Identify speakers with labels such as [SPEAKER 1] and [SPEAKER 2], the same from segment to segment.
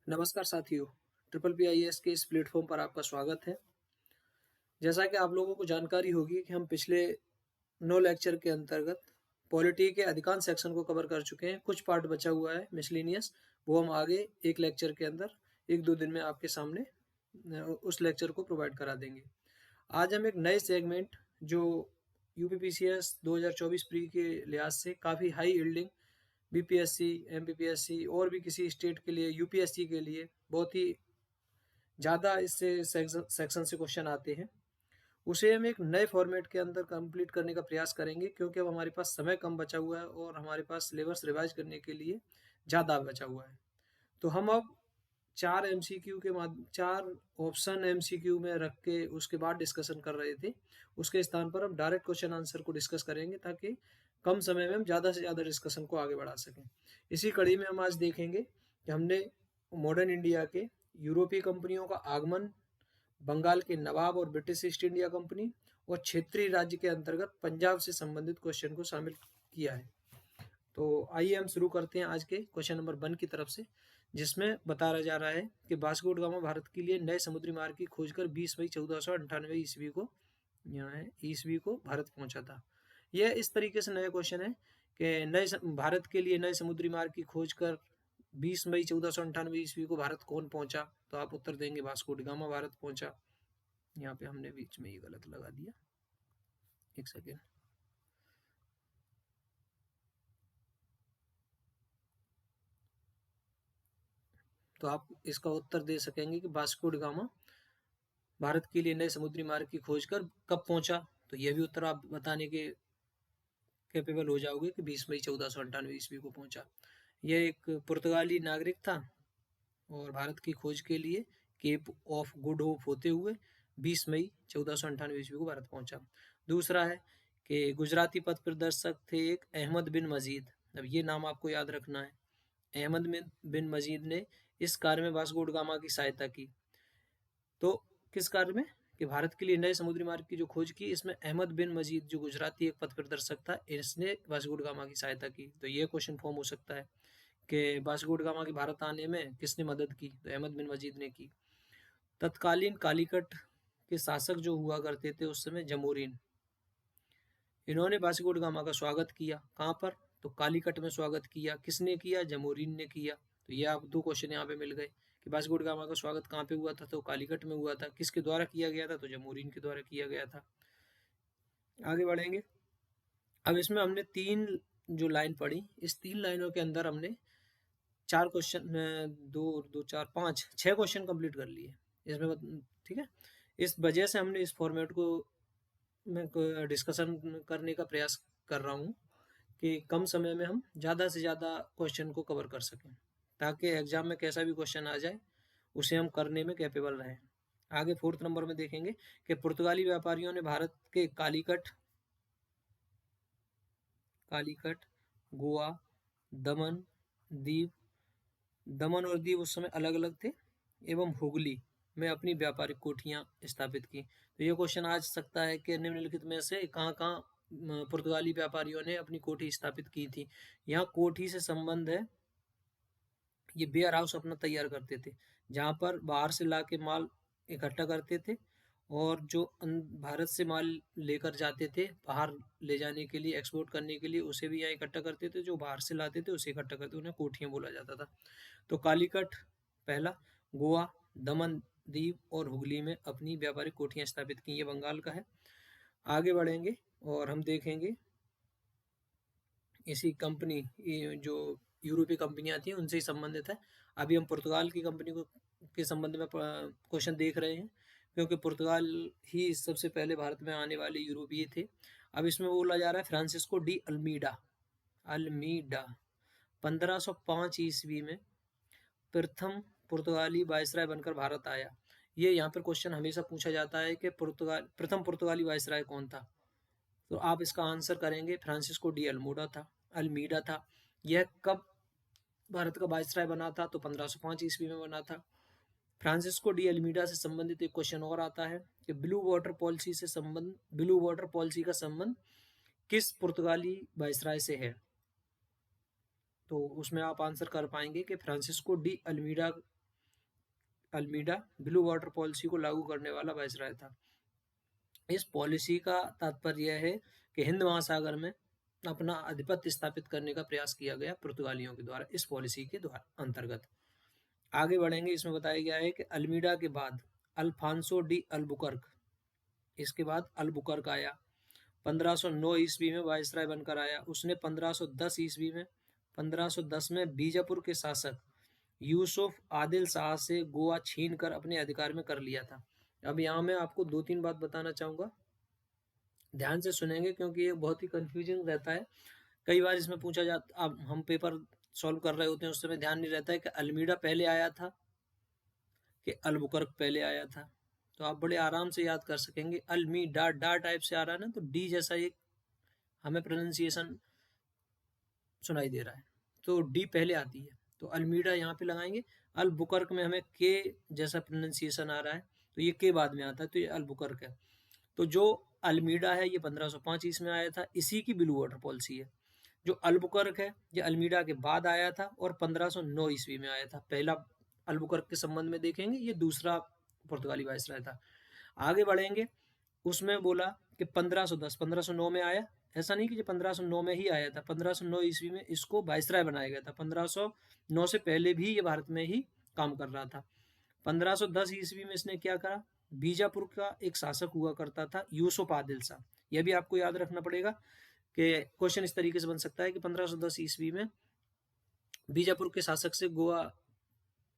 [SPEAKER 1] नमस्कार साथियों, triple P I S के इस प्लेटफॉर्म पर आपका स्वागत है। जैसा कि आप लोगों को जानकारी होगी कि हम पिछले 9 लेक्चर के अंतर्गत पॉलिटी के अधिकांश सेक्शन को कवर कर चुके हैं। कुछ पार्ट बचा हुआ है मिसलेनियस, वो हम आगे एक लेक्चर के अंदर 1-2 दिन में आपके सामने उस लेक्चर को प्रोवाइड करा देंगे। आज हम एक नए सेगमेंट जो यूपीपीसीएस 2024 प्री के लिहाज से काफ़ी हाई यील्डिंग बीपीएससी, एमपीपीएससी और भी किसी स्टेट के लिए, यूपीएससी के लिए बहुत ही ज़्यादा इससे सेक्शन से क्वेश्चन आते हैं, उसे हम एक नए फॉर्मेट के अंदर कंप्लीट करने का प्रयास करेंगे, क्योंकि अब हमारे पास समय कम बचा हुआ है और हमारे पास सिलेबस रिवाइज करने के लिए ज़्यादा बचा हुआ है। तो हम अब 4 ऑप्शन एमसीक्यू में रख के उसके बाद डिस्कशन कर रहे थे। उसके स्थान पर हम डायरेक्ट क्वेश्चन आंसर को डिस्कस करेंगे, ताकि कम समय में हम ज़्यादा से ज़्यादा डिस्कशन को आगे बढ़ा सकें। इसी कड़ी में हम आज देखेंगे कि हमने मॉडर्न इंडिया के यूरोपीय कंपनियों का आगमन, बंगाल के नवाब और ब्रिटिश ईस्ट इंडिया कंपनी और क्षेत्रीय राज्य के अंतर्गत पंजाब से संबंधित क्वेश्चन को शामिल किया है। तो आइए हम शुरू करते हैं आज के क्वेश्चन नंबर 1 की तरफ से, जिसमें बताया जा रहा है कि वास्को ड गामा भारत के लिए नए समुद्री मार्ग की खोज कर 20 मई 1498 ईस्वी को, यहाँ है, ईस्वी को भारत पहुंचा था। यह इस तरीके से नया क्वेश्चन है कि भारत के लिए नए समुद्री मार्ग की खोज कर 20 मई 1498 ईस्वी को भारत कौन पहुंचा? तो आप उत्तर देंगे वास्को ड गामा भारत पहुंचा। यहाँ पे हमने बीच में ये गलत लगा दिया, एक सेकेंड। तो आप इसका उत्तर दे सकेंगे कि वास्को ड गामा भारत के लिए नए समुद्री मार्ग की खोज कर कब पहुंचा? तो यह भी उत्तर आप बताने के कैपेबल हो जाओगे कि 20 मई 1498 ईस्वी को पहुंचा। यह एक पुर्तगाली नागरिक था और भारत की खोज के लिए केप ऑफ गुड होप होते हुए 20 मई 1498 ईस्वी को भारत पहुंचा। दूसरा है कि गुजराती पथ प्रदर्शक थे एक अहमद बिन मजीद। अब ये नाम आपको याद रखना है। अहमद बिन मजीद ने इस कार्य में वास्को ड गामा की सहायता की। तो किस कार्य में? कि भारत के लिए नए समुद्री मार्ग की जो खोज की, इसमें अहमद बिन मजीद जो गुजराती एक पथ प्रदर्शक था, इसने वास्को ड गामा की सहायता की। तो ये क्वेश्चन फॉर्म हो सकता है कि वास्को ड गामा के भारत आने में किसने मदद की? तो अहमद बिन मजीद ने की। तत्कालीन कालीकट के शासक जो हुआ करते थे उस समय, जमोरीन, इन्होंने वास्को ड गामा का स्वागत किया। कहाँ पर? तो कालीकट में स्वागत किया। किसने किया? जमोरीन ने किया। तो ये आप 2 क्वेश्चन यहाँ पे मिल गए कि वास्को ड गामा का स्वागत कहाँ पे हुआ था? तो कालीकट में हुआ था। किसके द्वारा किया गया था? तो जमोरीन के द्वारा किया गया था। आगे बढ़ेंगे। अब इसमें हमने 3 जो लाइन पढ़ी, इस 3 लाइनों के अंदर हमने 4 क्वेश्चन, 2 2 4 5 6 क्वेश्चन कंप्लीट कर लिए इसमें। ठीक है, इस वजह से हमने इस फॉर्मेट को मैं डिस्कशन करने का प्रयास कर रहा हूँ कि कम समय में हम ज़्यादा से ज़्यादा क्वेश्चन को कवर कर सकें, ताकि एग्जाम में कैसा भी क्वेश्चन आ जाए उसे हम करने में कैपेबल रहें। आगे 4th नंबर में देखेंगे कि पुर्तगाली व्यापारियों ने भारत के कालीकट, गोवा, दमन, दीव, दमन और दीव उस समय अलग अलग थे, एवं हुगली में अपनी व्यापारिक कोठियां स्थापित की। तो ये क्वेश्चन आ सकता है कि निम्नलिखित में से कहाँ कहाँ पुर्तगाली व्यापारियों ने अपनी कोठी स्थापित की थी। यहाँ कोठी से संबंध है, ये वेयर हाउस अपना तैयार करते थे, जहाँ पर बाहर से ला के माल इकट्ठा करते थे, और जो भारत से माल लेकर जाते थे बाहर ले जाने के लिए, एक्सपोर्ट करने के लिए, उसे भी यहाँ इकट्ठा करते थे। जो बाहर से लाते थे उसे इकट्ठा करते, उन्हें कोठियाँ बोला जाता था। तो कालीकट पहला, गोवा, दमन, दीव और हुगली में अपनी व्यापारिक कोठियाँ स्थापित की। ये बंगाल का है। आगे बढ़ेंगे और हम देखेंगे इसी कंपनी, जो यूरोपीय कंपनियां थी उनसे ही संबंधित है। अभी हम पुर्तगाल की कंपनी को के संबंध में क्वेश्चन देख रहे हैं, क्योंकि पुर्तगाल ही सबसे पहले भारत में आने वाले यूरोपीय थे। अब इसमें बोला जा रहा है फ्रांसिस्को डी अल्मीडा, अल्मीडा 1505 ईस्वी में प्रथम पुर्तगाली वायसराय बनकर भारत आया। ये यहाँ पर क्वेश्चन हमेशा पूछा जाता है कि प्रथम पुर्तगाली वायसराय कौन था? तो आप इसका आंसर करेंगे फ्रांसिस्को डी अल्मीडा था। यह कब भारत का वायसराय बना था? तो 1505 ईस्वी में बना था। फ्रांसिस्को डी अल्मीडा से संबंधित एक क्वेश्चन और आता है कि ब्लू वाटर पॉलिसी का संबंध किस पुर्तगाली वायसराय से है? तो उसमें आप आंसर कर पाएंगे कि Francisco de Almeida Almeida blue water policy को लागू करने वाला वायसराय था। इस पॉलिसी का तात्पर्य यह है कि हिंद महासागर में अपना आधिपत्य स्थापित करने का प्रयास किया गया पुर्तगालियों के द्वारा इस पॉलिसी के द्वारा अंतर्गत। आगे बढ़ेंगे, इसमें बताया गया है कि अल्मीडा के बाद अल्फांसो डी अल्बुकर्क, इसके बाद अल्बुकर्क आया, 1509 ईस्वी में वायसराय बनकर आया। उसने 1510 ईस्वी में 1510 में बीजापुर के शासक यूसुफ आदिल शाह से गोवा छीन कर अपने अधिकार में कर लिया था। अब यहाँ मैं आपको 2-3 बात बताना चाहूँगा, ध्यान से सुनेंगे क्योंकि ये बहुत ही कंफ्यूजिंग रहता है। कई बार इसमें पूछा जाता, अब हम पेपर सॉल्व कर रहे होते हैं उस समय ध्यान नहीं रहता है कि अल्मीडा पहले आया था कि अल्बुकर्क पहले आया था। तो आप बड़े आराम से याद कर सकेंगे। अल्मीडा डा टाइप से आ रहा है ना, तो डी जैसा एक हमें प्रोनाउंसिएशन सुनाई दे रहा है, तो डी पहले आती है, तो अल्मीडा यहाँ पे लगाएंगे। अल्बुकर्क में हमें के जैसा प्रोनाउंसिएशन आ रहा है, तो ये के बाद में आता है, तो ये अल्बुकर्क है। तो जो अल्मीडा है ये 1505 ईस्वी में आया था, इसी की ब्लू वाटर पॉलिसी है। जो अल्बुकर्क है ये अल्मीडा के बाद आया था और 1509 ईस्वी में आया था। पहला अल्बुकर्क के संबंध में देखेंगे, ये दूसरा पुर्तगाली वायसराय था। आगे बढ़ेंगे, उसमें बोला कि 1510 1509 में आया, ऐसा नहीं कि ये 1509 में ही आया था, 1509 ईस्वी में इसको वायसराय बनाया गया था। 1509 से पहले भी ये भारत में ही काम कर रहा था। 1510 ईस्वी में इसने क्या करा, बीजापुर का एक शासक हुआ करता था यूसुफ आदिल शाह। यह भी आपको याद रखना पड़ेगा कि क्वेश्चन इस तरीके से बन सकता है कि 1510 ईस्वी में बीजापुर के शासक से गोवा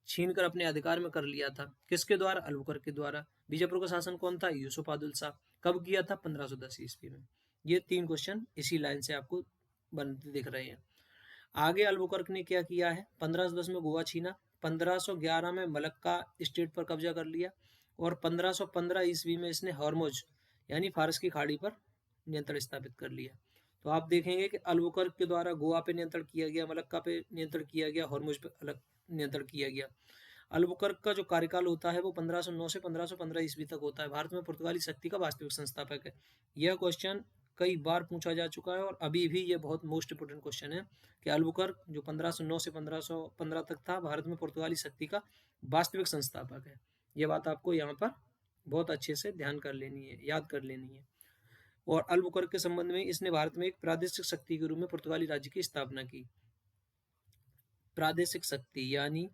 [SPEAKER 1] छीन कर अपने अधिकार में कर लिया था। किसके द्वारा? अल्बुकर्क के द्वारा। बीजापुर का शासन कौन था? यूसुफ आदिल शाह। कब किया था? 1510 ईस्वी में। ये 3 क्वेश्चन इसी लाइन से आपको बनते दिख रहे हैं। आगे अल्बुकर्क ने क्या किया है, 1510 में गोवा छीना, 1511 में मलक्का स्टेट पर कब्जा कर लिया और 1515 ईस्वी में इसने हॉर्मुज यानी फारस की खाड़ी पर नियंत्रण स्थापित कर लिया। तो आप देखेंगे कि अल्बुकर्क के द्वारा गोवा पे नियंत्रण किया गया, मलक्का पे नियंत्रण किया गया, हॉर्मुज पे अलग नियंत्रण किया गया। अल्बुकर्क का जो कार्यकाल होता है वो 1509 से 1515 ईस्वी तक होता है। भारत में पुर्तगाली शक्ति का वास्तविक संस्थापक है। यह क्वेश्चन कई बार पूछा जा चुका है और अभी भी ये बहुत मोस्ट इंपोर्टेंट क्वेश्चन है कि अल्बुकर्क जो 1509 से 1515 तक था, भारत में पुर्तगाली शक्ति का वास्तविक संस्थापक है। ये बात आपको यहाँ पर बहुत अच्छे से ध्यान कर लेनी है, याद कर लेनी है। और अल्बुकर्क के संबंध में इसने भारत में एक प्रादेशिक शक्ति के रूप में पुर्तगाली राज्य की स्थापना की। प्रादेशिक शक्ति यानी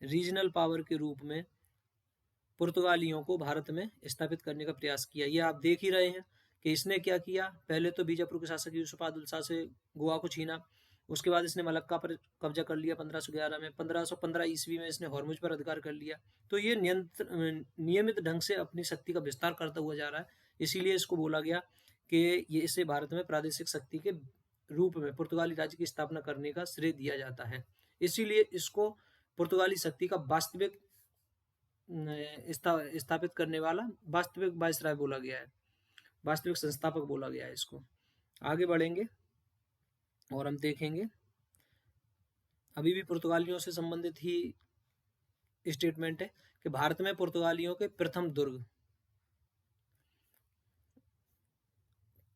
[SPEAKER 1] रीजनल पावर के रूप में पुर्तगालियों को भारत में स्थापित करने का प्रयास किया। ये आप देख ही रहे हैं कि इसने क्या किया, पहले तो बीजापुर के शासक यूसुफ आदिल शाह से गोवा को छीना, उसके बाद इसने मलक्का पर कब्जा कर लिया 1511 में, 1515 ईस्वी में इसने हॉर्मुज पर अधिकार कर लिया। तो ये नियमित ढंग से अपनी शक्ति का विस्तार करता हुआ जा रहा है। इसीलिए इसको बोला गया कि ये इसे भारत में प्रादेशिक शक्ति के रूप में पुर्तगाली राज्य की स्थापना करने का श्रेय दिया जाता है। इसीलिए इसको पुर्तगाली शक्ति का वास्तविक स्थापित करने वाला वास्तविक वायसराय बोला गया है, वास्तविक संस्थापक बोला गया है इसको। आगे बढ़ेंगे और हम देखेंगे, अभी भी पुर्तगालियों से संबंधित ही स्टेटमेंट है कि भारत में पुर्तगालियों के प्रथम दुर्ग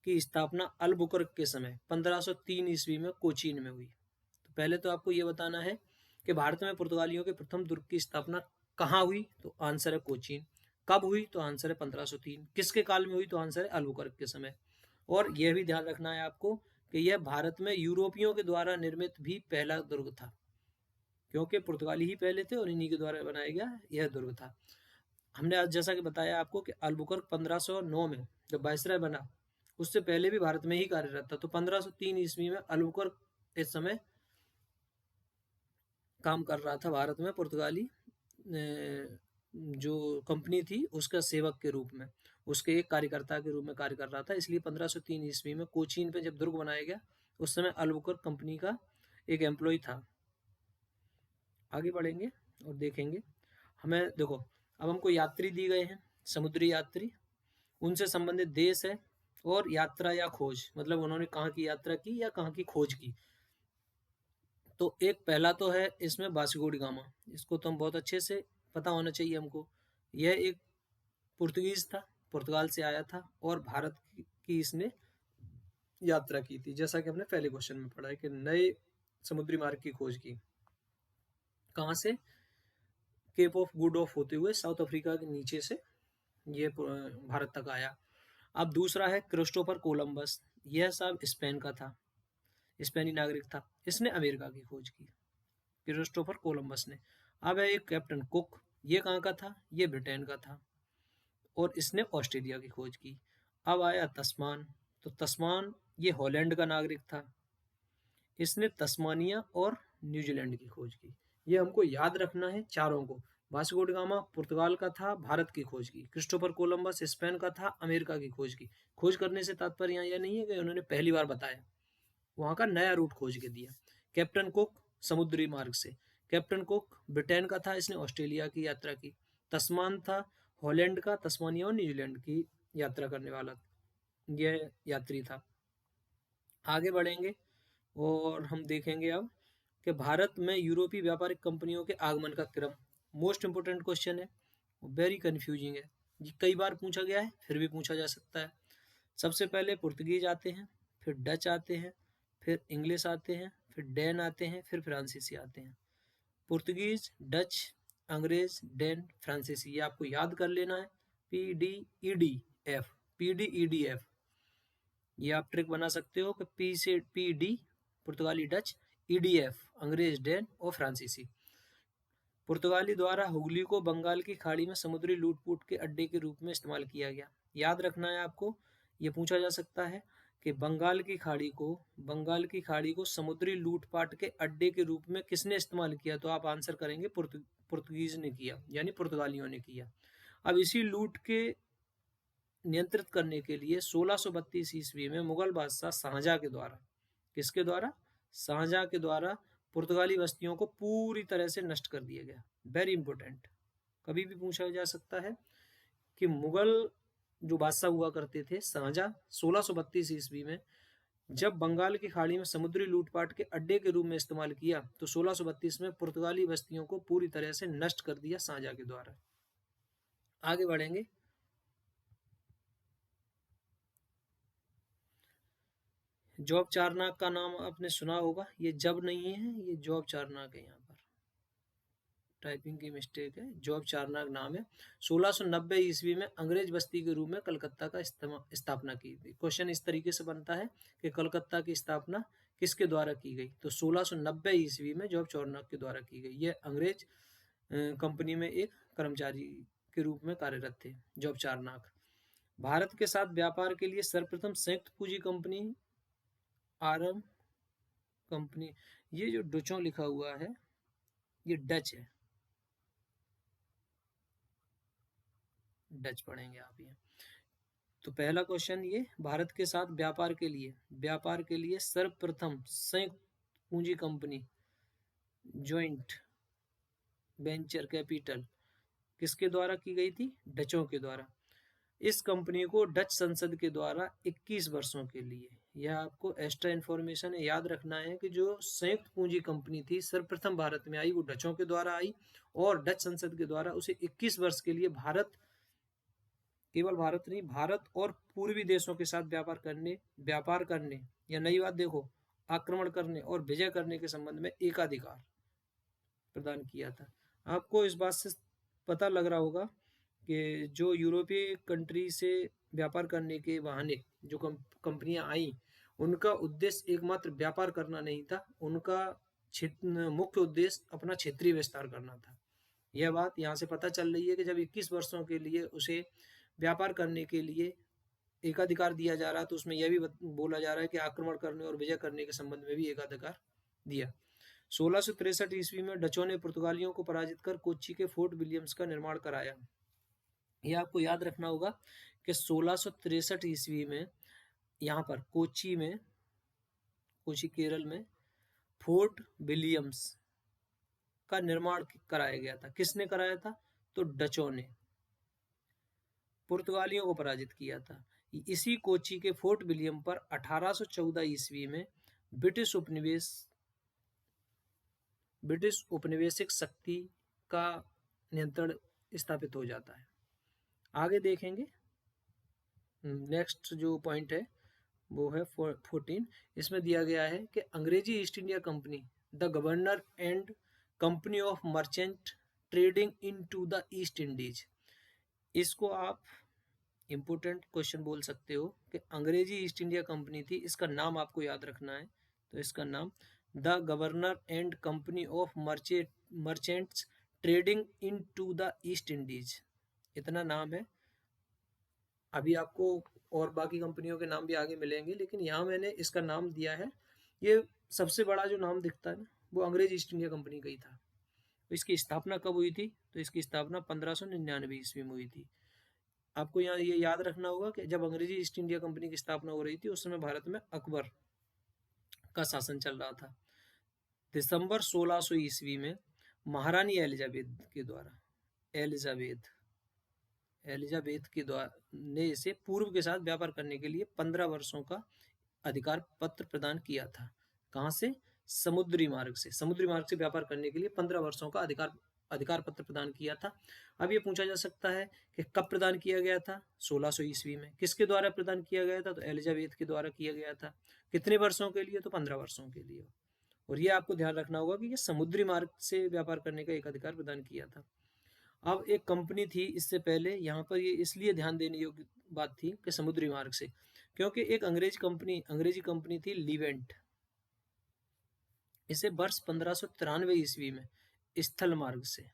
[SPEAKER 1] की स्थापना अल्बुकर्क के समय 1503 ईस्वी में कोचीन में हुई। तो पहले तो आपको यह बताना है कि भारत में पुर्तगालियों के प्रथम दुर्ग की स्थापना कहाँ हुई, तो आंसर है कोचीन। कब हुई, तो आंसर है 1503। किसके काल में हुई, तो आंसर है अल्बुकर्क के समय। और यह भी ध्यान रखना है आपको कि यह भारत में यूरोपियों के द्वारा निर्मित भी पहला दुर्ग था, क्योंकि पुर्तगाली ही पहले थे और इन्हीं के द्वारा बनाया गया यह दुर्ग था। हमने आज जैसा कि बताया आपको कि अल्बुकर्क 1509 में जब वायसराय बना, उससे पहले भी भारत में ही कार्यरत था। तो 1503 ईस्वी में अल्बुकर्क इस समय काम कर रहा था भारत में पुर्तगाली जो कंपनी थी उसका सेवक के रूप में, उसके एक कार्यकर्ता के रूप में कार्य कर रहा था। इसलिए 1503 ईस्वी में कोचीन पे जब दुर्ग बनाया गया, उस समय अल्बुकर्क कंपनी का एक एम्प्लॉय था। आगे बढ़ेंगे और देखेंगे, हमें देखो अब हमको यात्री दी गए हैं, समुद्री यात्री, उनसे संबंधित देश है और यात्रा या खोज, मतलब उन्होंने कहाँ की यात्रा की या कहाँ की खोज की। तो एक पहला तो है इसमें वास्को डी गामा, इसको तो हम बहुत अच्छे से पता होना चाहिए हमको। यह एक पुर्तगीज था, पुर्तगाल से आया था और भारत की इसने यात्रा की थी, जैसा कि हमने पहले क्वेश्चन में पढ़ा है कि नए समुद्री मार्ग की खोज की। कहाँ से? केप ऑफ गुड ऑफ होते हुए साउथ अफ्रीका के नीचे से ये भारत तक आया। अब दूसरा है क्रिस्टोफर कोलंबस, यह साहब स्पेन का था, स्पेनी नागरिक था, इसने अमेरिका की खोज की, क्रिस्टोफर कोलंबस ने। अब है एक कैप्टन कुक, ये कहाँ का था, ये ब्रिटेन का था और इसने ऑस्ट्रेलिया की खोज की। अब आया तस्मान, तो तस्मान ये हॉलैंड का नागरिक था, इसने तस्मानिया और न्यूजीलैंड की खोज की। ये हमको याद रखना है चारों को। वास्को डी गामा पुर्तगाल का था, भारत की खोज की। क्रिस्टोफर कोलंबस स्पेन का था, अमेरिका की खोज की। खोज करने से तात्पर्य यहाँ यह नहीं है कि उन्होंने पहली बार बताया, वहां का नया रूट खोज के दिया। कैप्टन कुक समुद्री मार्ग से, कैप्टन कुक ब्रिटेन का था, इसने ऑस्ट्रेलिया की यात्रा की। तस्मान था हॉलैंड का, तस्मानिया और न्यूजीलैंड की यात्रा करने वाला यह यात्री था। आगे बढ़ेंगे और हम देखेंगे अब कि भारत में यूरोपीय व्यापारिक कंपनियों के आगमन का क्रम। मोस्ट इंपोर्टेंट क्वेश्चन है, वेरी कंफ्यूजिंग है, ये कई बार पूछा गया है, फिर भी पूछा जा सकता है। सबसे पहले पुर्तगीज आते हैं, फिर डच आते हैं, फिर इंग्लिश आते हैं, फिर डैन आते हैं, फिर फ्रांसीसी आते हैं। पुर्तगीज, डच, अंग्रेज, डैन, फ्रांसीसी, ये आपको याद कर लेना है। PDEDF, PDEDF, ये आप ट्रिक बना सकते हो कि P से PD पुर्तगाली, डच, EDF अंग्रेज, डैन और फ्रांसीसी। पुर्तगाली द्वारा हुगली को बंगाल की खाड़ी में समुद्री लूटपूट के अड्डे के रूप में इस्तेमाल किया गया। याद रखना है आपको, ये पूछा जा सकता है कि बंगाल की खाड़ी को समुद्री लूटपाट के अड्डे के रूप में किसने इस्तेमाल किया, तो आप आंसर करेंगे पुर्तगीज ने किया, यानी पुर्तगालियों ने किया। अब इसी लूट के नियंत्रित करने के लिए 1632 ईस्वी में मुगल बादशाह शाहजहां के द्वारा, किसके द्वारा, शाहजहां के द्वारा पुर्तगाली बस्तियों को पूरी तरह से नष्ट कर दिया गया। वेरी इंपॉर्टेंट, कभी भी पूछा जा सकता है कि मुगल जो बादशाह हुआ करते थे शाहजहां 1632 ईस्वी में जब बंगाल की खाड़ी में समुद्री लूटपाट के अड्डे के रूप में इस्तेमाल किया, तो 1632 में पुर्तगाली बस्तियों को पूरी तरह से नष्ट कर दिया शाहजहां के द्वारा। आगे बढ़ेंगे। जॉब चारनाक का नाम आपने सुना होगा, ये जब नहीं है, ये जॉब चारनाक है, यहाँ पर टाइपिंग की मिस्टेक है, जॉब चारनाक नाम है। 1690 ईस्वी में अंग्रेज बस्ती के रूप में कलकत्ता का स्थापना की थी। क्वेश्चन इस तरीके से बनता है कि कलकत्ता की स्थापना किसके द्वारा की गई, तो 1690 ईस्वी में जॉब चारनाक के द्वारा की गई। यह अंग्रेज कंपनी में एक कर्मचारी के रूप में कार्यरत थे जॉब चारनाक। भारत के साथ व्यापार के लिए सर्वप्रथम संयुक्त पूंजी कंपनी आरम कंपनी, ये जो डचों लिखा हुआ है ये डच है, डच पढ़ेंगे आप ये। तो पहला क्वेश्चन ये, भारत के साथ व्यापार के लिए सर्वप्रथम संयुक्त पूंजी कंपनी, ज्वाइंट वेंचर कैपिटल किसके द्वारा की गई थी, डचों के द्वारा। इस कंपनी को डच संसद के द्वारा 21 वर्षों के लिए, यह आपको एक्स्ट्रा इन्फॉर्मेशन है, याद रखना है कि जो संयुक्त पूंजी कंपनी थी सर्वप्रथम भारत में आई, वो डचों के द्वारा आई और डच संसद के द्वारा उसे 21 वर्ष के लिए भारत, केवल भारत नहीं, भारत और पूर्वी देशों के साथ व्यापार करने या नई बात देखो, आक्रमण करने और विजय करने के संबंध में एकाधिकार प्रदान किया था। आपको इस बात से पता लग रहा होगा कि जो यूरोपीय कंट्री से व्यापार करने के बहाने जो कंपनियां आई, उनका उद्देश्य एकमात्र व्यापार करना नहीं था, उनका मुख्य उद्देश्य अपना क्षेत्रीय विस्तार करना था। यह बात यहाँ से पता चल रही है कि जब 21 वर्षों के लिए उसे व्यापार करने के लिए एकाधिकार दिया जा रहा है, तो उसमें यह भी बोला जा रहा है कि आक्रमण करने और विजय करने के संबंध में भी एकाधिकार दिया। 1663 ईस्वी में डचों ने पुर्तगालियों को पराजित कर कोच्चि के फोर्ट विलियम्स का निर्माण कराया। यह आपको याद रखना होगा कि 1663 ईस्वी में यहाँ पर कोच्चि केरल में फोर्ट विलियम्स का निर्माण कराया गया था। किसने कराया था, तो डचों ने पुर्तगालियों को पराजित किया था। इसी कोच्चि के फोर्ट विलियम पर 1814 ईस्वी में ब्रिटिश उपनिवेशिक शक्ति का नियंत्रण स्थापित हो जाता है। आगे देखेंगे, नेक्स्ट जो पॉइंट है वो है 14। इसमें दिया गया है कि अंग्रेजी east India company, the governor and company of merchant trading into the East Indies. इसको आप इंपोर्टेंट क्वेश्चन बोल सकते हो कि अंग्रेजी ईस्ट इंडिया कंपनी थी, इसका नाम आपको याद रखना है। तो इसका नाम the governor and company of merchants trading into the East Indies, इतना नाम है। अभी आपको और बाकी कंपनियों के नाम भी आगे मिलेंगे, लेकिन यहाँ मैंने इसका नाम दिया है। ये सबसे बड़ा जो नाम दिखता है ना, वो अंग्रेज ईस्ट इंडिया कंपनी का ही था। तो इसकी स्थापना कब हुई थी? तो इसकी स्थापना 1599 ईस्वी में हुई थी। आपको यहाँ ये याद रखना होगा कि जब अंग्रेजी ईस्ट इंडिया कंपनी की स्थापना हो रही थी, उस समय भारत में अकबर का शासन चल रहा था। दिसंबर 1600 ईस्वी में महारानी एलिजाबेथ के द्वारा ने इसे पूर्व के साथ व्यापार करने के लिए 15 वर्षों का अधिकार पत्र प्रदान किया था। कहाँ से? समुद्री मार्ग से व्यापार करने के लिए 15 वर्षों का अधिकार पत्र प्रदान किया था। अब ये पूछा जा सकता है कि कब प्रदान किया गया था? 1600 ईस्वी में। किसके द्वारा प्रदान किया गया था? तो एलिजाबेथ के द्वारा किया गया था। कितने वर्षों के लिए? तो 15 वर्षों के लिए। और ये आपको ध्यान रखना होगा कि ये समुद्री मार्ग से व्यापार करने का एक अधिकार प्रदान किया था। अब एक कंपनी थी इससे पहले, यहाँ पर ये इसलिए ध्यान देने योग्य बात थी कि समुद्री मार्ग से, क्योंकि एक अंग्रेजी कंपनी थी लीवेंट। इसे वर्ष 1593 ईस्वी में स्थल मार्ग से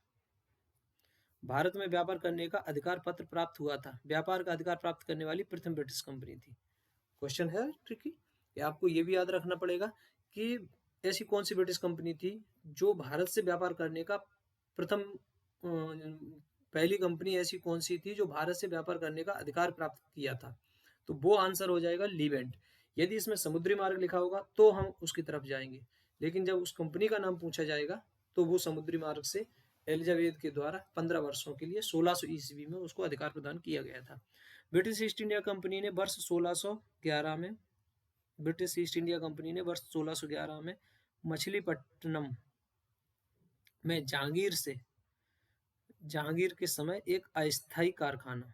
[SPEAKER 1] भारत में व्यापार करने का अधिकार पत्र प्राप्त हुआ था। व्यापार का अधिकार प्राप्त करने वाली प्रथम ब्रिटिश कंपनी थी। क्वेश्चन है ट्रिकी, आपको ये भी याद रखना पड़ेगा कि ऐसी कौन सी ब्रिटिश कंपनी थी जो भारत से व्यापार करने का पहली कंपनी ऐसी कौन सी थी जो भारत से व्यापार करने का अधिकार प्राप्त किया था? तो वो आंसर हो जाएगा लीवेंट। यदि इसमें समुद्री मार्ग लिखा होगा तो हम उसकी तरफ जाएंगे, लेकिन जब उस कंपनी का नाम पूछा जाएगा तो वो समुद्री मार्ग से एलिजाबेथ के द्वारा 15 वर्षों के लिए 1600 ईस्वी में उसको अधिकार प्रदान किया गया था। ब्रिटिश ईस्ट इंडिया कंपनी ने वर्ष 1611 में मछलीपट्टनम में जहांगीर के समय एक अस्थायी कारखाना।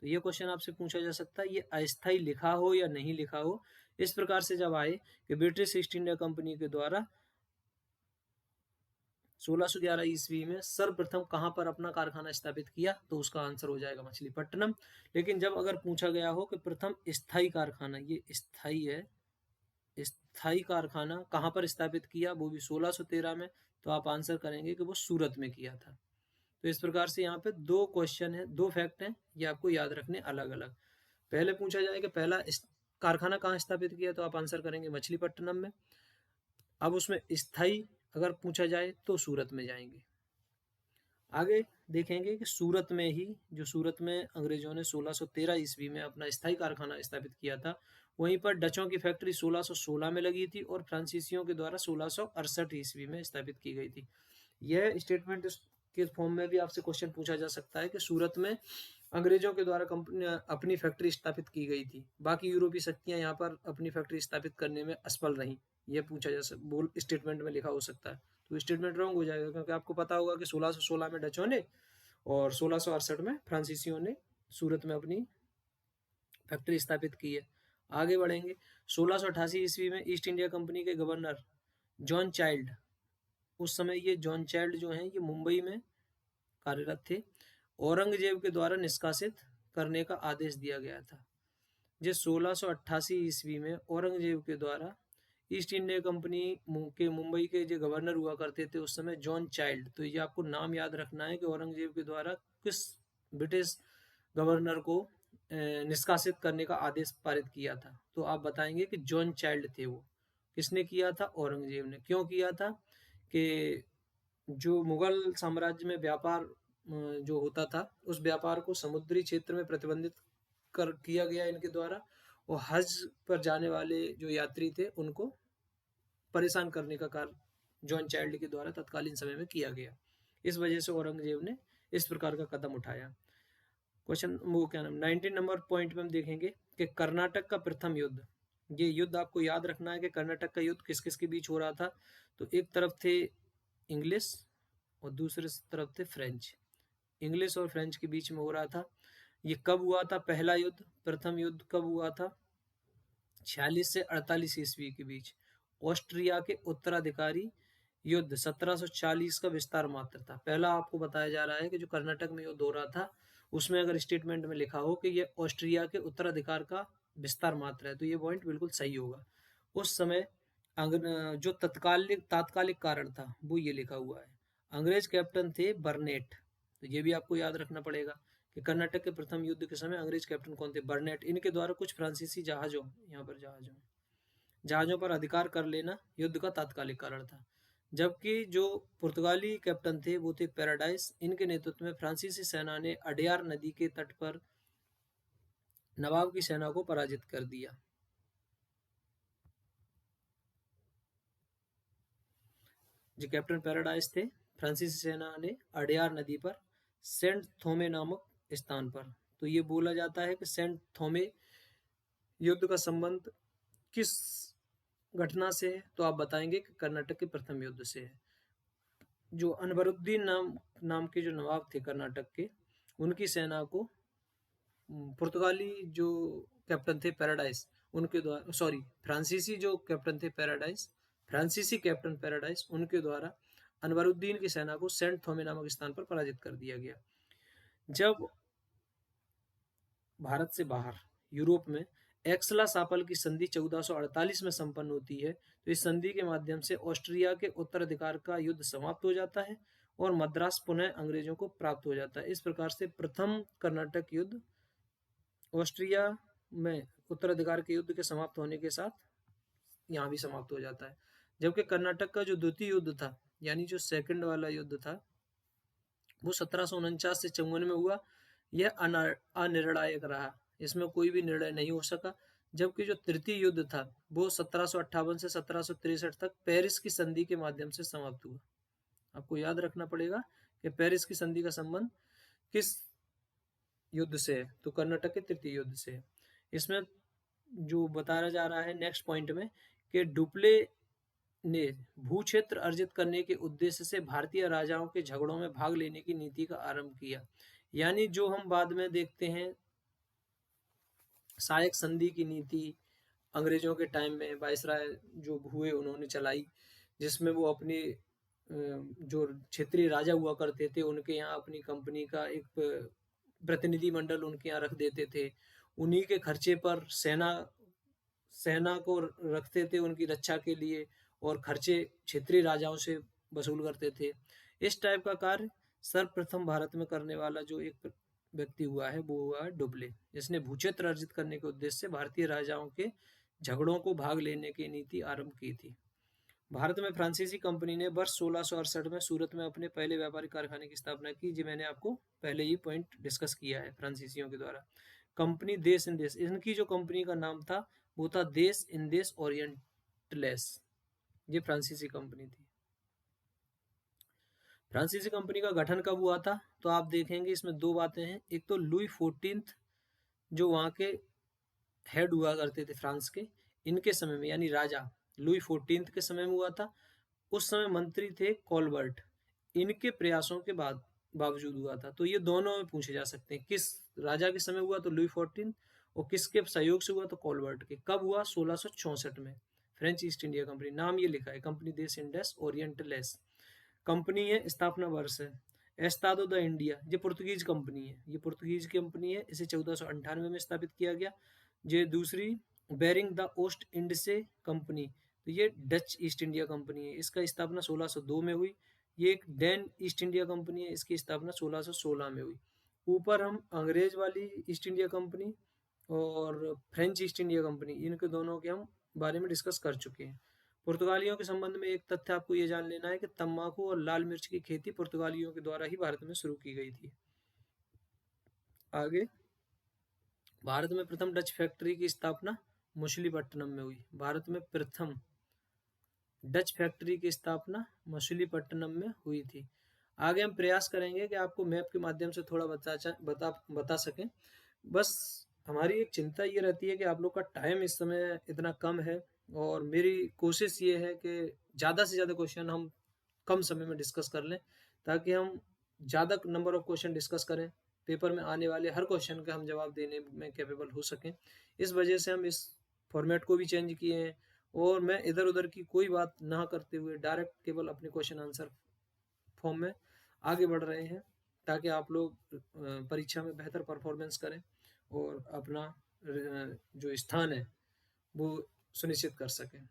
[SPEAKER 1] तो ये क्वेश्चन आपसे पूछा जा सकता है, ये अस्थायी लिखा हो या नहीं लिखा हो। इस प्रकार से जब आए कि ब्रिटिश ईस्ट इंडिया कंपनी के द्वारा 1611 ईस्वी में सर्वप्रथम कहां पर अपना कारखाना स्थापित किया, तो उसका आंसर हो जाएगा मछलीपट्टनम। लेकिन जब अगर पूछा गया हो कि प्रथम स्थायी कारखाना, ये स्थायी है, स्थायी कारखाना कहां पर स्थापित किया, वो भी 1613 में, तो आप आंसर करेंगे कि वो सूरत में किया था। तो इस प्रकार से यहाँ पे दो क्वेश्चन है, दो फैक्ट हैं, ये आपको याद रखने अलग अलग। पहले पूछा जाए कि पहला कारखाना कहाँ स्थापित किया, तो आप आंसर करेंगे मछलीपट्टनम में। अब उसमें स्थायी अगर पूछा जाए तो सूरत में जाएंगे। आगे देखेंगे कि सूरत में अंग्रेजों ने 1613 ईस्वी में अपना स्थायी कारखाना स्थापित किया था। वहीं पर डचों की फैक्ट्री 1616 में लगी थी और फ्रांसीसियों के द्वारा 1668 ईस्वी में स्थापित की गई थी। यह स्टेटमेंट के फॉर्म में भी आपसे क्वेश्चन पूछा जा सकता है कि सूरत में अंग्रेजों के द्वारा कंपनी अपनी फैक्ट्री स्थापित की गई थी, बाकी यूरोपीय शक्तियां यहाँ पर अपनी फैक्ट्री स्थापित करने में असफल रहीं। यह पूछा जा सकता, स्टेटमेंट में लिखा हो सकता है। तो स्टेटमेंट रॉन्ग हो जाएगा, क्योंकि आपको पता होगा कि 1616 में डचों ने और 1668 में फ्रांसीसियों ने सूरत में अपनी फैक्ट्री स्थापित की है। आगे बढ़ेंगे। 1688 ईस्वी में ईस्ट इंडिया कंपनी के गवर्नर जॉन चाइल्ड, उस समय ये जॉन चाइल्ड जो हैं ये मुंबई में कार्यरत थे, औरंगजेब के द्वारा निष्कासित करने का आदेश दिया गया था। जो 1688 ईस्वी में औरंगजेब के द्वारा ईस्ट इंडिया कंपनी के मुंबई के जो गवर्नर हुआ करते थे उस समय जॉन चाइल्ड, तो ये आपको नाम याद रखना है कि औरंगजेब के द्वारा किस ब्रिटिश गवर्नर को निष्कासित करने का आदेश पारित किया था। तो आप बताएंगे कि जॉन चाइल्ड थे वो। किसने किया था? औरंगजेब ने। क्यों किया था? कि जो मुगल साम्राज्य में व्यापार जो होता था उस व्यापार को समुद्री क्षेत्र में प्रतिबंधित किया गया इनके द्वारा, और हज पर जाने वाले जो यात्री थे उनको परेशान करने का कार्य जॉन चाइल्ड के द्वारा तत्कालीन समय में किया गया। इस वजह से औरंगजेब ने इस प्रकार का कदम उठाया। क्वेश्चन वो क्या नाम 19 नंबर पॉइंट में हम देखेंगे कि कर्नाटक का प्रथम युद्ध। ये युद्ध आपको याद रखना है कि कर्नाटक का युद्ध किस किस के बीच हो रहा था। तो एक तरफ थे इंग्लिश और दूसरे तरफ थे फ्रेंच। इंग्लिश और फ्रेंच के बीच में हो रहा था। ये कब हुआ था? पहला युद्ध, प्रथम युद्ध कब हुआ था? 46 से 48 ईस्वी के बीच। ऑस्ट्रिया के उत्तराधिकारी युद्ध 1740 का विस्तार मात्र था। पहला आपको बताया जा रहा है कि जो कर्नाटक में युद्ध हो रहा था उसमें अगर स्टेटमेंट में लिखा हो कि ये ऑस्ट्रिया के उत्तराधिकार का विस्तार मात्र है तो ये पॉइंट बिल्कुल सही होगा। उस समय जो तात्कालिक कारण था वो ये लिखा हुआ है। अंग्रेज कैप्टन थे बर्नेट, तो ये भी आपको याद रखना पड़ेगा कि कर्नाटक के प्रथम युद्ध के समय अंग्रेज कैप्टन कौन थे, बर्नेट। इनके द्वारा कुछ फ्रांसीसी जहाजों पर अधिकार कर लेना युद्ध का तात्कालिक कारण था। जबकि जो पुर्तगाली कैप्टन थे वो थे पैराडाइस। इनके नेतृत्व में फ्रांसीसी सेना ने अडयार नदी के तट पर नवाब की सेना को पराजित कर दिया। जो कैप्टन पैराडाइस थे, फ्रांसीसी सेना ने अडयार नदी पर सेंट थोमे नामक स्थान पर, तो ये बोला जाता है कि सेंट थोमे युद्ध का संबंध किस घटना से है, तो आप बताएंगे कि कर्नाटक के प्रथम युद्ध से है। जो अनवरुद्दीन नाम के जो नवाब थे कर्नाटक के, उनकी सेना को पुर्तगाली जो कैप्टन थे पैराडाइस उनके द्वारा, सॉरी फ्रांसीसी जो कैप्टन थे पैराडाइस, फ्रांसीसी कैप्टन पैराडाइस उनके द्वारा अनवरुद्दीन की सेना को सेंट थोमे नामक स्थान पर पराजित कर दिया गया। जब भारत से बाहर यूरोप में एक्सला सापल की संधि 1448 में संपन्न होती है, तो इस संधि के माध्यम से ऑस्ट्रिया के उत्तराधिकार का युद्ध समाप्त हो जाता है और मद्रास पुनः अंग्रेजों को प्राप्त हो जाता है। इस प्रकार से प्रथम कर्नाटक युद्ध ऑस्ट्रिया में उत्तराधिकार के युद्ध के समाप्त होने के साथ यहाँ भी समाप्त हो जाता है। जबकि कर्नाटक का जो द्वितीय युद्ध था, यानी जो सेकंड वाला युद्ध था, वो 1749 से 54 में हुआ। यह अनिर्णायक रहा, इसमें कोई भी निर्णय नहीं हो सका। जबकि जो तृतीय युद्ध था वो 1758 से 1763 तक पेरिस की संधि के माध्यम से समाप्त हुआ। आपको याद रखना पड़ेगा कि पेरिस की संधि का संबंध किस युद्ध से है, तो कर्नाटक के तृतीय युद्ध से है। इसमें जो बताया जा रहा है नेक्स्ट पॉइंट में कि डुप्ले ने भू क्षेत्र अर्जित करने के उद्देश्य से भारतीय राजाओं के झगड़ों में भाग लेने की नीति का आरंभ किया। यानी जो हम बाद में देखते हैं सहायक संधि की नीति अंग्रेजों के टाइम में वायसराय जो हुए उन्होंने चलाई, जिसमें वो अपने जो क्षेत्रीय राजा हुआ करते थे उनके यहाँ अपनी कंपनी का एक प्रतिनिधि मंडल उनके यहाँ रख देते थे। उन्हीं के खर्चे पर सेना को रखते थे उनकी रक्षा के लिए, और खर्चे क्षेत्रीय राजाओं से वसूल करते थे। इस टाइप का कार्य सर्वप्रथम भारत में करने वाला जो एक व्यक्ति हुआ है वो हुआ है डुप्ले, जिसने भूक्षेत्र अर्जित करने के उद्देश्य से भारतीय राजाओं के झगड़ों को भाग लेने की नीति आरंभ की थी। भारत में फ्रांसीसी कंपनी ने वर्ष 1668 में सूरत में अपने पहले व्यापारिक कारखाने की स्थापना की, जो मैंने आपको पहले ही पॉइंट डिस्कस किया है। फ्रांसीसियों के द्वारा कंपनी देश इन देश, इनकी जो कंपनी का नाम था वो था देश इन देश ओरिएंटलेस, ये फ्रांसीसी कंपनी थी। फ्रांसीसी कंपनी का गठन कब हुआ था, तो आप देखेंगे इसमें दो बातें हैं। एक तो लुई 14 जो वहाँ के हेड हुआ करते थे फ्रांस के, इनके समय में, यानी राजा लुई 14 के समय में हुआ था। उस समय मंत्री थे कॉलबर्ट, इनके प्रयासों के बावजूद हुआ था। तो ये दोनों में पूछे जा सकते हैं, किस राजा के समय हुआ तो लुई 14, और किसके सहयोग से हुआ तो कॉलबर्ट के। कब हुआ 1664 में। फ्रेंच ईस्ट इंडिया कंपनी, नाम ये लिखा है कंपनी देश इंडस ओरिएंटलेस। कंपनी है, स्थापना वर्ष है एस्तादो द इंडिया, ये पुर्तगीज कंपनी है, ये पुर्तगीज कंपनी है, इसे 1498 में स्थापित किया गया। ये दूसरी बेरिंग द ओस्ट इंडसे कंपनी, तो ये डच ईस्ट इंडिया कंपनी है, इसका स्थापना 1602 में हुई। ये एक डैन ईस्ट इंडिया कंपनी है, इसकी स्थापना 1616 में हुई। ऊपर हम अंग्रेज वाली ईस्ट इंडिया कंपनी और फ्रेंच ईस्ट इंडिया कंपनी, इनके दोनों के हम बारे में डिस्कस कर चुके हैं। पुर्तगालियों के संबंध में एक तथ्य आपको ये जान लेना है कि तंबाकू और लाल मिर्च की खेती पुर्तगालियों के द्वारा ही भारत में शुरू की गई थी। आगे, भारत में प्रथम डच फैक्ट्री की स्थापना मछलीपट्टनम में हुई। भारत में प्रथम डच फैक्ट्री की स्थापना मछलीपट्टनम में हुई थी। आगे हम प्रयास करेंगे कि आपको मैप के माध्यम से थोड़ा बता सकें। बस हमारी एक चिंता ये रहती है कि आप लोग का टाइम इस समय इतना कम है, और मेरी कोशिश ये है कि ज़्यादा से ज़्यादा क्वेश्चन हम कम समय में डिस्कस कर लें, ताकि हम ज़्यादा नंबर ऑफ क्वेश्चन डिस्कस करें, पेपर में आने वाले हर क्वेश्चन का हम जवाब देने में कैपेबल हो सकें। इस वजह से हम इस फॉर्मेट को भी चेंज किए हैं, और मैं इधर उधर की कोई बात ना करते हुए डायरेक्ट केवल अपने क्वेश्चन आंसर फॉर्म में आगे बढ़ रहे हैं, ताकि आप लोग परीक्षा में बेहतर परफॉर्मेंस करें और अपना जो स्थान है वो सुनिश्चित कर सकें।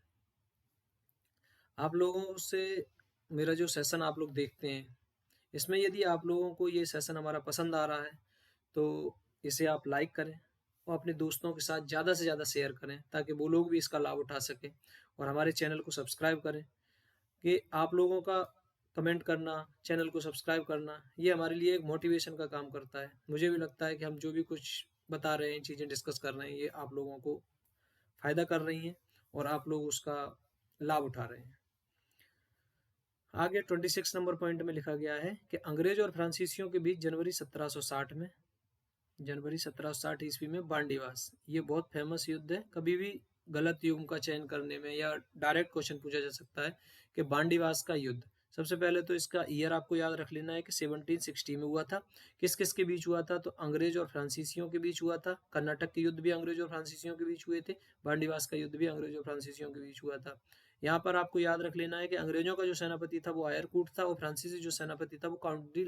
[SPEAKER 1] आप लोगों से मेरा जो सेशन आप लोग देखते हैं, इसमें यदि आप लोगों को ये सेशन हमारा पसंद आ रहा है तो इसे आप लाइक करें और अपने दोस्तों के साथ ज़्यादा से ज़्यादा शेयर करें, ताकि वो लोग भी इसका लाभ उठा सकें। और हमारे चैनल को सब्सक्राइब करें, कि आप लोगों का कमेंट करना, चैनल को सब्सक्राइब करना, ये हमारे लिए एक मोटिवेशन का काम करता है। मुझे भी लगता है कि हम जो भी कुछ बता रहे हैं, चीज़ें डिस्कस कर रहे हैं, ये आप लोगों को फ़ायदा कर रही हैं और आप लोग उसका लाभ उठा रहे हैं। आगे 26 नंबर पॉइंट में लिखा गया है कि अंग्रेज और फ्रांसीसियों के बीच जनवरी 1760 ईस्वी में बांडीवास, ये बहुत फेमस युद्ध है। कभी भी गलत युग का चयन करने में या डायरेक्ट क्वेश्चन पूछा जा सकता है कि बांडीवास का युद्ध। सबसे पहले तो इसका ईयर आपको याद रख लेना है कि 1760 में हुआ था। किस किस के बीच हुआ था? तो अंग्रेज और फ्रांसीसियों के बीच हुआ था। कर्नाटक के युद्ध भी अंग्रेज और फ्रांसीसियों के बीच हुए थे। बांडीवास का युद्ध भी अंग्रेज और फ्रांसीसियों के बीच हुआ था। यहाँ पर आपको याद रख लेना है कि अंग्रेजों का जो सेनापति था वो आयरकूट था और फ्रांसीसी जो सेनापति था वो काउंट डी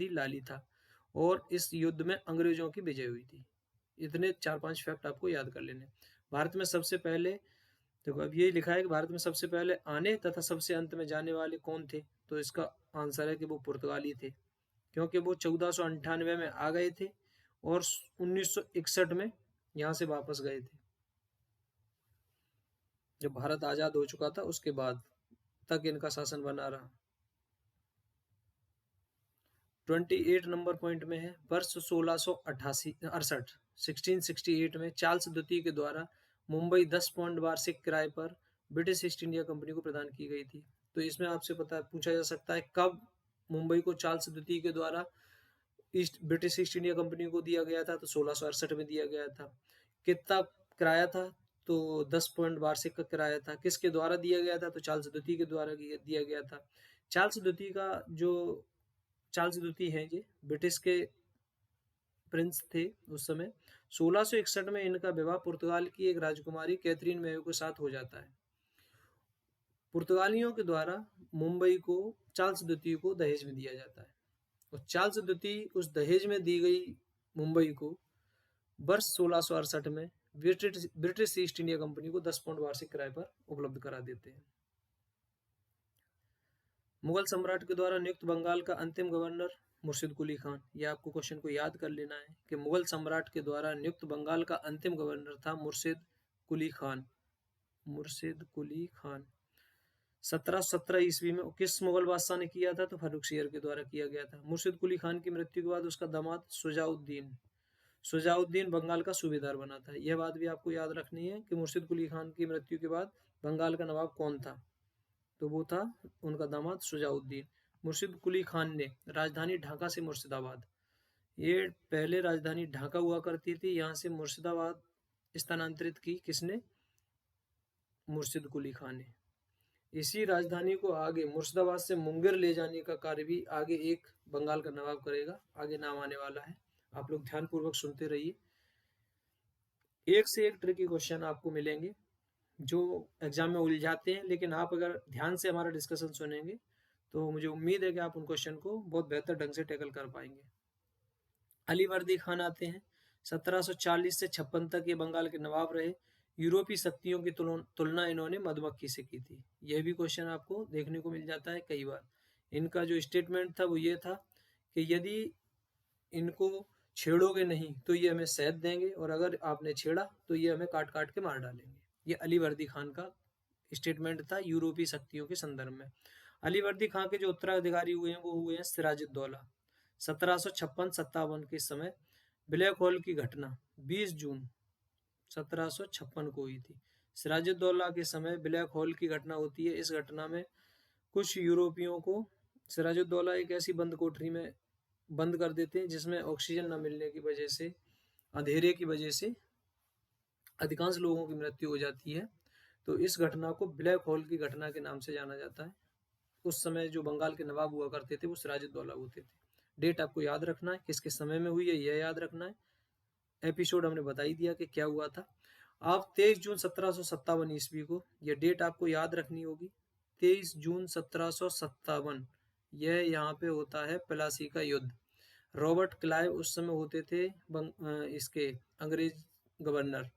[SPEAKER 1] लाली था। और इस युद्ध में अंग्रेजों की विजय हुई थी। इतने 4-5 फैक्ट आपको याद कर लेने। भारत में सबसे पहले, देखो अब ये लिखा है कि भारत में सबसे पहले आने तथा सबसे अंत में जाने वाले कौन थे? तो इसका आंसर है कि वो पुर्तगाली थे, क्योंकि वो 1498 में आ गए थे और 1961 में यहाँ से वापस गए थे। जब भारत आजाद हो चुका था उसके बाद तक इनका शासन बना रहा। 28 नंबर पॉइंट में है, वर्ष 1668 में चार्ल्स द्वितीय के द्वारा मुंबई 10 पाउंड वार्षिक किराए पर ब्रिटिश ईस्ट इंडिया कंपनी को प्रदान की गई थी। तो इसमें आपसे पूछा जा सकता है कब मुंबई को चार्ल्स द्वितीय के द्वारा ब्रिटिश ईस्ट इंडिया कंपनी को दिया गया था? तो 1668 में दिया गया था। कितना किराया था? तो 10 पॉइंट वार्षिक का किराया था। किसके द्वारा दिया गया था? तो चार्ल्स द्वितीय के द्वारा दिया गया था। चार्ल्स द्वितीय हैं ये ब्रिटिश के प्रिंस थे उस समय। 1661 में इनका विवाह पुर्तगाल की एक राजकुमारी कैथरीन मेयो के साथ हो जाता है। पुर्तगालियों के द्वारा मुंबई को चार्ल्स द्वितीय को दहेज में दिया जाता है और चार्ल्स द्वितीय उस दहेज में दी गई मुंबई को वर्ष 1668 में ब्रिटिश ईस्ट इंडिया कंपनी को 10 पाउंड वार्षिक किराए पर उपलब्ध करा देते हैं। मुगल सम्राट के द्वारा नियुक्त बंगाल का अंतिम गवर्नर मुर्शिद कुली खान। यह आपको क्वेश्चन को याद कर लेना है कि मुगल सम्राट के द्वारा नियुक्त बंगाल का अंतिम गवर्नर था मुर्शिद कुली खान। 1717 ईस्वी में किस मुगल बादशाह ने किया था? तो फर्रुखसियर के द्वारा किया गया था। मुर्शिद कुली खान की मृत्यु के बाद उसका दामाद शुजाउद्दीन बंगाल का सूबेदार बना था। यह बात भी आपको याद रखनी है कि मुर्शिद कुली खान की मृत्यु के बाद बंगाल का नवाब कौन था? तो वो था उनका दामाद शुजाउद्दीन। मुर्शिद कुली खान ने राजधानी ढाका से मुर्शिदाबाद, ये पहले राजधानी ढाका हुआ करती थी, यहाँ से मुर्शिदाबाद स्थानांतरित की किसने? मुर्शिद कुली खान ने। इसी राजधानी को आगे मुर्शिदाबाद से मुंगेर ले जाने का कार्य भी आगे एक बंगाल का नवाब करेगा, आगे नाम आने वाला है। आप लोग ध्यानपूर्वक सुनते रहिए। एक से एक ट्रिकी क्वेश्चन आपको मिलेंगे जो एग्जाम में उलझाते हैं, लेकिन आप अगर ध्यान से हमारा डिस्कशन सुनेंगे तो मुझे उम्मीद है कि आप उन क्वेश्चन को बहुत बेहतर ढंग से टैकल कर पाएंगे। अली वर्दी खान आते हैं। 1740 से 56 तक ये बंगाल के नवाब रहे। यूरोपीय शक्तियों की तुलना इन्होंने मधुमक्खी से की थी। यह भी क्वेश्चन आपको देखने को मिल जाता है कई बार। इनका जो स्टेटमेंट था वो ये था कि यदि इनको छेड़ोगे नहीं तो ये हमें शहद देंगे और अगर आपने छेड़ा तो ये हमें काट काट के मार डालेंगे। ये अली वर्दी खान का स्टेटमेंट था यूरोपीय शक्तियों के संदर्भ में। अली वर्दी खान के जो उत्तराधिकारी हुए हैं वो हुए हैं सिराजुद्दौला। 1756-57 के समय ब्लैक होल की घटना 20 जून 1756 को हुई थी। सिराजुद्दौला के समय ब्लैक होल की घटना होती है। इस घटना में कुछ यूरोपियों को सिराजुद्दौला एक ऐसी बंद कोठरी में बंद कर देते हैं जिसमें ऑक्सीजन न मिलने की वजह से, अंधेरे की वजह से अधिकांश लोगों की मृत्यु हो जाती है। तो इस घटना को ब्लैक होल की घटना के नाम से जाना जाता है। उस समय जो बंगाल के नवाब हुआ करते थे वो सिराजुद्दौला होते थे। डेट आपको याद रखना है, किस किस समय में हुई है यह याद रखना है। एपिसोड हमने बता ही दिया कि क्या हुआ था। आप 23 जून 1757 ईस्वी को, यह डेट आपको याद रखनी होगी, 23 जून 1757, यह यहाँ पे होता है प्लासी का युद्ध। रॉबर्ट क्लाइव उस समय होते थे इसके अंग्रेज गवर्नर।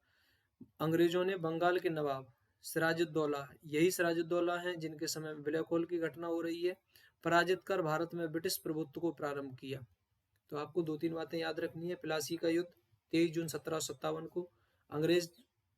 [SPEAKER 1] अंग्रेजों ने बंगाल के नवाब सिराजुद्दौला, यही सिराजुद्दौला हैं जिनके समय में ब्लैक होल की घटना हो रही है, पराजित कर भारत में ब्रिटिश प्रभुत्व को प्रारंभ किया। तो आपको 2-3 बातें याद रखनी है। प्लासी का युद्ध 23 जून 1757 को, अंग्रेज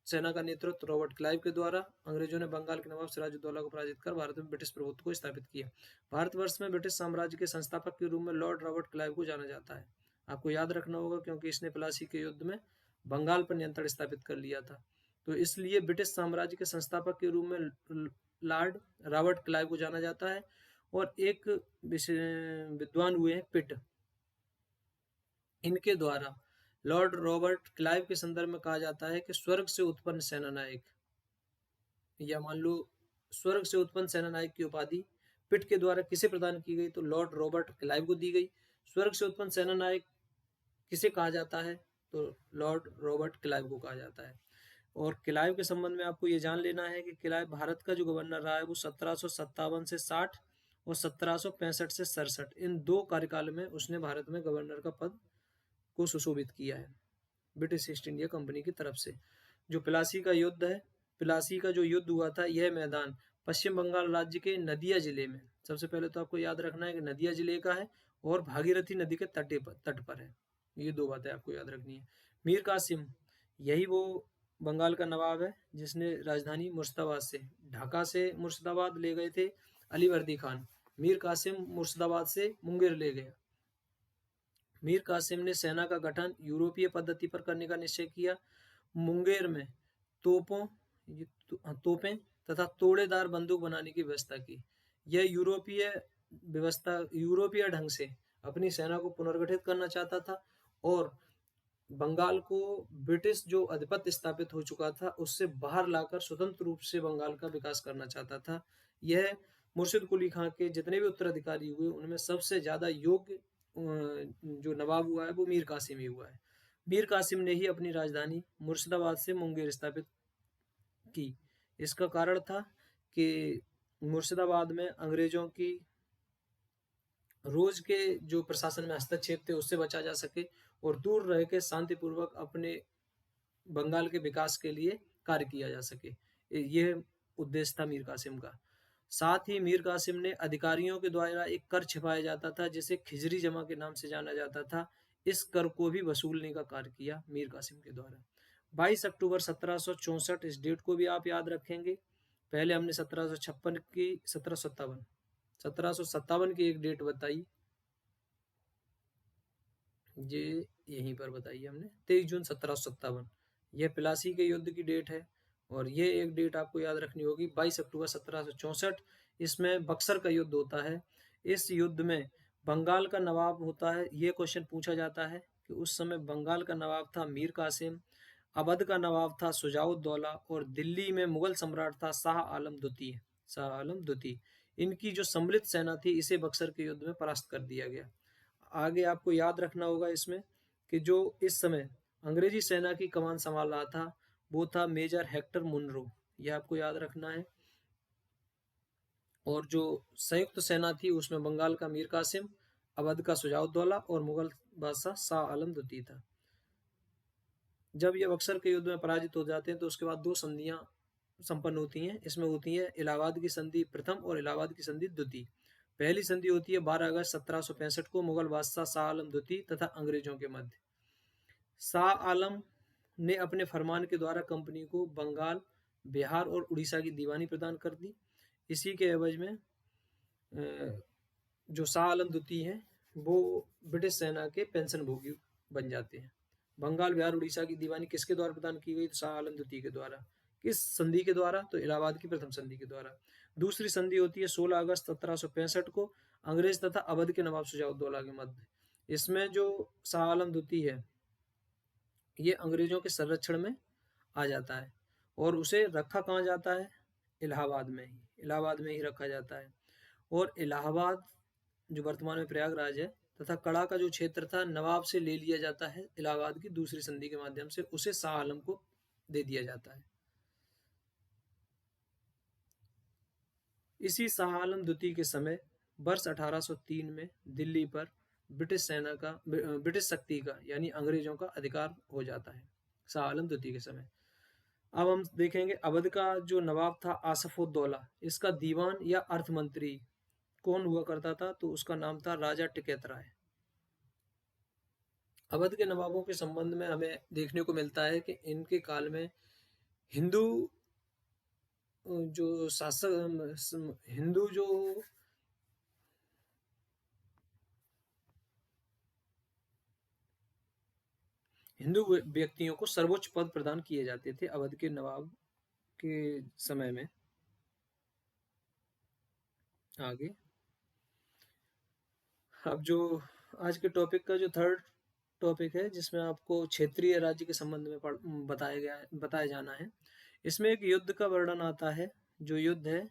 [SPEAKER 1] सेना का नेतृत्व रॉबर्ट क्लाइव के द्वारा, अंग्रेजों ने बंगाल के नवाब सिराजुद्दौला को पराजित कर भारत में ब्रिटिश प्रभुत्व को स्थापित किया। भारतवर्ष में ब्रिटिश साम्राज्य के संस्थापक के रूप में लॉर्ड रॉबर्ट क्लाइव को जाना जाता है। आपको याद रखना होगा क्योंकि इसने प्लासी के युद्ध में बंगाल पर नियंत्रण स्थापित कर लिया था, तो इसलिए ब्रिटिश साम्राज्य के संस्थापक के रूप में लॉर्ड रॉबर्ट क्लाइव को जाना जाता है। और एक विद्वान हुए हैं पिट, इनके द्वारा लॉर्ड रॉबर्ट क्लाइव के संदर्भ में कहा जाता है कि स्वर्ग से उत्पन्न सेना नायक, या मान लो स्वर्ग से उत्पन्न सेना नायक की उपाधि पिट के द्वारा किसे प्रदान की गई, तो लॉर्ड रॉबर्ट क्लाइव को दी गई। स्वर्ग से उत्पन्न सेना नायक किसे कहा जाता है, तो लॉर्ड रॉबर्ट क्लाइव को कहा जाता है। और क्लाइव के संबंध में आपको ये जान लेना है कि क्लाइव भारत का जो गवर्नर रहा है वो 1757 से 60 और 1765 से 67, इन 2 कार्यकाल में उसने भारत में गवर्नर का पद को सुशोभित किया है ब्रिटिश ईस्ट इंडिया कंपनी की तरफ से। जो प्लासी का युद्ध है, प्लासी का जो युद्ध हुआ था, यह मैदान पश्चिम बंगाल राज्य के नदिया जिले में, सबसे पहले तो आपको याद रखना है कि नदिया जिले का है और भागीरथी नदी के तट पर है। ये 2 बातें आपको याद रखनी है। मीर कासिम, यही वो बंगाल का नवाब है जिसने राजधानी मुर्शिदाबाद से, ढाका से मुर्शिदाबाद ले गए थे अलीवर्दी खान। मीर कासिम मुर्शिदाबाद से मुंगेर ले गया। मीर कासिम ने सेना का गठन यूरोपीय पद्धति पर करने का निश्चय किया। मुंगेर में तोपें तथा तोड़ेदार बंदूक बनाने की व्यवस्था की। यह यूरोपीय ढंग से अपनी सेना को पुनर्गठित करना चाहता था और बंगाल को ब्रिटिश जो आधिपत्य स्थापित हो चुका था उससे बाहर लाकर स्वतंत्र रूप से बंगाल का विकास करना चाहता था। यह मुर्शिद कुली खां के जितने भी उत्तराधिकारी हुए उनमें सबसे ज्यादा योग्य जो नवाब हुआ है वो मीर कासिम ही हुआ है। मीर कासिम ने ही अपनी राजधानी मुर्शिदाबाद से मुंगेर स्थापित की। इसका कारण था कि मुर्शिदाबाद में अंग्रेजों की रोज के जो प्रशासन में हस्तक्षेप थे उससे बचा जा सके और दूर रह के शांतिपूर्वक अपने बंगाल के विकास के लिए कार्य किया जा सके, यह उद्देश्य था मीर कासिम का। साथ ही मीर कासिम ने अधिकारियों के द्वारा एक कर छिपाया जाता था जिसे खिजरी जमा के नाम से जाना जाता था, इस कर को भी वसूलने का कार्य किया मीर कासिम के द्वारा। 22 अक्टूबर 1764, इस डेट को भी आप याद रखेंगे। पहले हमने 1756 की 1757 की एक डेट बताई, ये यहीं पर बताई हमने 23 जून 1757, यह प्लासी के युद्ध की डेट है। और ये एक डेट आपको याद रखनी होगी 22 अक्टूबर 1764, इसमें बक्सर का युद्ध होता है। इस युद्ध में बंगाल का नवाब होता है, ये क्वेश्चन पूछा जाता है कि उस समय बंगाल का नवाब था मीर कासिम, अवध का नवाब था शुजाउद्दौला और दिल्ली में मुगल सम्राट था शाह आलम द्वितीय। इनकी जो सम्मिलित सेना थी इसे बक्सर के युद्ध में परास्त कर दिया गया। आगे आपको याद रखना होगा इसमें कि जो इस समय अंग्रेजी सेना की कमान संभाल रहा था वो था मेजर हेक्टर मुनरो, यह आपको याद रखना है। और जो संयुक्त सेना थी उसमें बंगाल का मीर कासिम, अवध का शुजाउद्दौला और मुगल बादशाह शाह आलम द्वितीय था। जब ये बक्सर के युद्ध में पराजित हो जाते हैं तो उसके बाद 2 संधियां संपन्न होती हैं। इसमें होती है इलाहाबाद की संधि प्रथम और इलाहाबाद की संधि द्वितीय। पहली संधि होती है 12 अगस्त 1765 को मुगल बादशाह शाह आलम द्वितीय तथा अंग्रेजों के मध्य। शाह आलम ने अपने फरमान के द्वारा कंपनी को बंगाल, बिहार और उड़ीसा की दीवानी प्रदान कर दी। इसी के एवज में जो शाह आलम द्वितीय हैं वो ब्रिटिश सेना के पेंशन भोगी बन जाते हैं। बंगाल, बिहार, उड़ीसा की दीवानी किसके द्वारा प्रदान की गई, तो शाह आलम द्वितीय के द्वारा। किस संधि के द्वारा, तो इलाहाबाद की प्रथम संधि के द्वारा। दूसरी संधि होती है 16 अगस्त 1765 को अंग्रेज तथा अवध के नवाब शुजाउद्दौला के मध्य। इसमें जो शाह आलम द्वितीय है ये अंग्रेजों के संरक्षण में आ जाता है और उसे रखा कहाँ जाता है, इलाहाबाद में ही रखा जाता है। और इलाहाबाद जो वर्तमान में प्रयागराज है तथा कड़ा का जो क्षेत्र था नवाब से ले लिया जाता है इलाहाबाद की दूसरी संधि के माध्यम से, उसे शाह आलम को दे दिया जाता है। इसी शाह आलम द्वितीय के समय वर्ष 1803 में दिल्ली पर ब्रिटिश शक्ति का यानी अंग्रेजों का अधिकार हो जाता है शाह आलम द्वितीय के समय। अब हम देखेंगे अवध का जो नवाब था आसफउद्दौला, इसका दीवान या अर्थमंत्री कौन हुआ करता था, तो उसका नाम था राजा टिकैत राय। अवध के नवाबों के संबंध में हमें देखने को मिलता है कि इनके काल में हिंदू जो शासक हिंदू जो हिंदू व्यक्तियों को सर्वोच्च पद प्रदान किए जाते थे अवध के नवाब के समय में। आगे अब जो आज के टॉपिक का जो थर्ड टॉपिक है, जिसमें आपको क्षेत्रीय राज्य के संबंध में बताया जाना है। इसमें एक युद्ध का वर्णन आता है, जो युद्ध है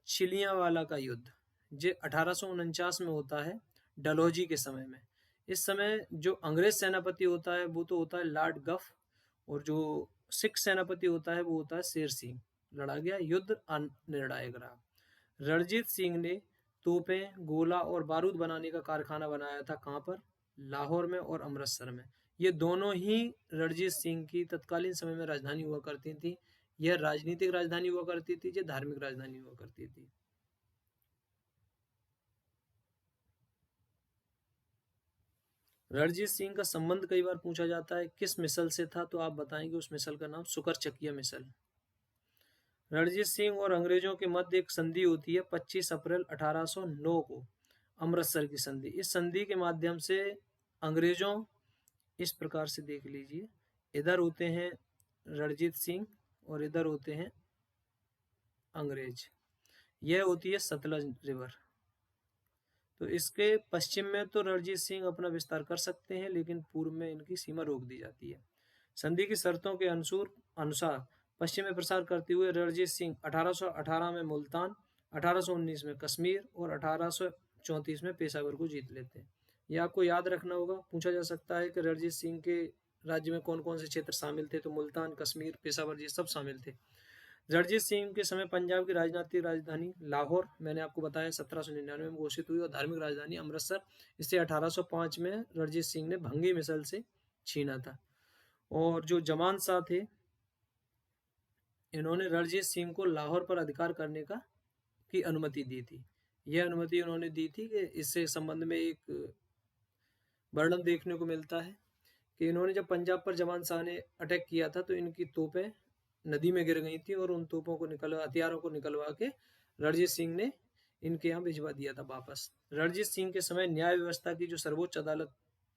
[SPEAKER 1] चिलियावाला का युद्ध, जो 1849 में होता है डलहौजी के समय में। इस समय जो अंग्रेज सेनापति होता है वो तो होता है लॉर्ड गफ, और जो सिख सेनापति होता है वो होता है शेर सिंह। लड़ा गया युद्ध निर्णायक रहा। रणजीत सिंह ने तोपें, गोला और बारूद बनाने का कारखाना बनाया था। कहाँ पर? लाहौर में और अमृतसर में। ये दोनों ही रणजीत सिंह की तत्कालीन समय में राजधानी हुआ करती थी। यह राजनीतिक राजधानी हुआ करती थी, यह धार्मिक राजधानी हुआ करती थी। रणजीत सिंह का संबंध कई बार पूछा जाता है, किस मिसल से था, तो आप बताएंगे उस मिसल का नाम सुकरचकिया मिसल। रणजीत सिंह और अंग्रेजों के मध्य एक संधि होती है 25 अप्रैल 1809 को, अमृतसर की संधि। इस संधि के माध्यम से अंग्रेजों, इस प्रकार से देख लीजिए, इधर होते हैं रणजीत सिंह और इधर होते हैं अंग्रेज। यह होती है सतलज रिवर। तो इसके पश्चिम में तो रणजीत सिंह अपना विस्तार कर सकते हैं, लेकिन पूर्व में इनकी सीमा रोक दी जाती है। संधि की शर्तों के अनुसार पश्चिम में प्रसार करते हुए रणजीत सिंह 1818 में मुल्तान, 1819 में कश्मीर और 1834 में पेशावर को जीत लेते हैं। ये आपको याद रखना होगा। पूछा जा सकता है कि रणजीत सिंह के राज्य में कौन कौन से क्षेत्र शामिल थे, तो मुल्तान, कश्मीर, पेशावर ये सब शामिल थे। रणजीत सिंह के समय पंजाब की राजनीतिक राजधानी लाहौर, मैंने आपको बताया 1799 में घोषित हुई, और धार्मिक राजधानी अमृतसर, इसे 1805 में रणजीत सिंह ने भंगी मिसल से छीना था। और जो जमान शाह थे, इन्होंने रणजीत सिंह को लाहौर पर अधिकार करने की अनुमति दी थी। यह अनुमति उन्होंने दी थी कि इससे संबंध में एक वर्णन देखने को मिलता है कि इन्होंने जब पंजाब पर जमान शाह ने अटैक किया था, तो इनकी तोपें नदी में गिर गई थी, और उन तोपों को हथियारों को निकलवा के रणजीत सिंह ने इनके यहाँ भिजवा दिया था वापस। रणजीत सिंह के समय न्याय व्यवस्था की जो सर्वोच्च अदालत